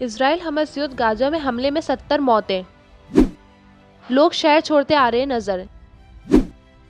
Israel Hamas युद्ध, Gaza में हमले में 70 मौतें। लोग शहर छोड़ते आ रहे नजर।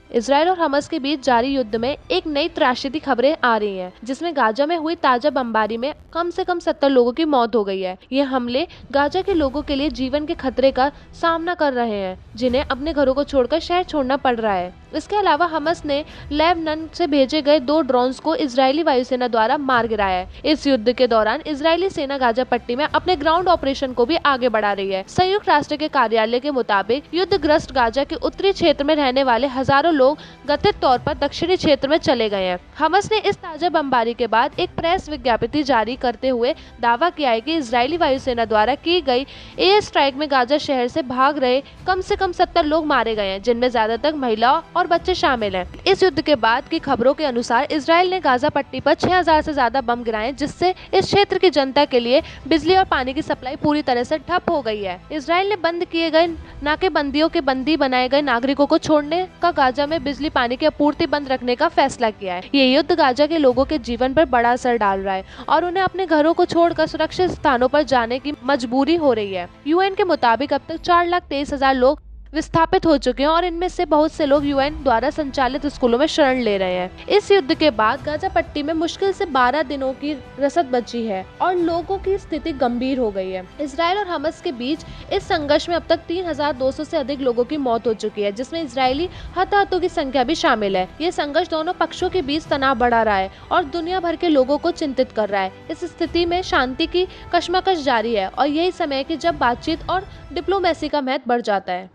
इजराइल और हमास के बीच जारी युद्ध में एक नई त्रासदी खबरें आ रही हैं, जिसमें गाजा में हुई ताजा बमबारी में कम से कम 70 लोगों की मौत हो गई है। ये हमले गाजा के लोगों के लिए जीवन के खतरे का सामना कर रहे हैं, जिन्हें अपने घरों को छोड़कर शहर छोड़ना पड़ रहा है। इसके अलावा हमास ने लेबनान से भेजे गए 2 ड्रोन्स को इजरायली वायुसेना द्वारा मार गिराया है। इस युद्ध के दौरान इजरायली सेना गाजा पट्टी में अपने ग्राउंड ऑपरेशन को भी आगे बढ़ा रही है। संयुक्त राष्ट्र के कार्यालय के मुताबिक युद्धग्रस्त गाजा के उत्तरी क्षेत्र में रहने वाले हजारों लोग कथित तौर पर दक्षिणी क्षेत्र में चले गए हैं। हमास ने इस ताजा बमबारी के बाद एक प्रेस विज्ञप्ति जारी करते हुए दावा किया है कि इजरायली वायुसेना द्वारा की गई एयर स्ट्राइक में गाजा शहर से भाग रहे कम से कम 70 लोग मारे गए हैं, जिनमें ज्यादातर महिलाओं और बच्चे शामिल हैं। इस युद्ध के बाद की खबरों के अनुसार इजराइल ने गाजा पट्टी पर 6000 से ज्यादा बम गिराए, जिससे इस क्षेत्र की जनता के लिए बिजली और पानी की सप्लाई पूरी तरह से ठप हो गई है। इजराइल ने बंद किए गए नाकेबंदियों के बंदी बनाए गए नागरिकों को छोड़ने का गाजा में बिजली पानी की आपूर्ति बंद रखने का फैसला किया है। ये युद्ध गाजा के लोगों के जीवन पर बड़ा असर डाल रहा है और उन्हें अपने घरों को छोड़कर सुरक्षित स्थानों पर जाने की मजबूरी हो रही है। यूएन के मुताबिक अब तक 4,23,000 लोग विस्थापित हो चुके हैं और इनमें से बहुत से लोग यूएन द्वारा संचालित स्कूलों में शरण ले रहे हैं। इस युद्ध के बाद गाजा पट्टी में मुश्किल से 12 दिनों की रसद बची है और लोगों की स्थिति गंभीर हो गई है। इजराइल और हमास के बीच इस संघर्ष में अब तक 3,200 से अधिक लोगों की मौत हो चुकी है, जिसमें इजरायली हताहतों की संख्या भी शामिल है। ये संघर्ष दोनों पक्षों के बीच तनाव बढ़ा रहा है और दुनिया भर के लोगों को चिंतित कर रहा है। इस स्थिति में शांति की कशमकश जारी है और यही समय है कि जब बातचीत और डिप्लोमेसी का महत्व बढ़ जाता है।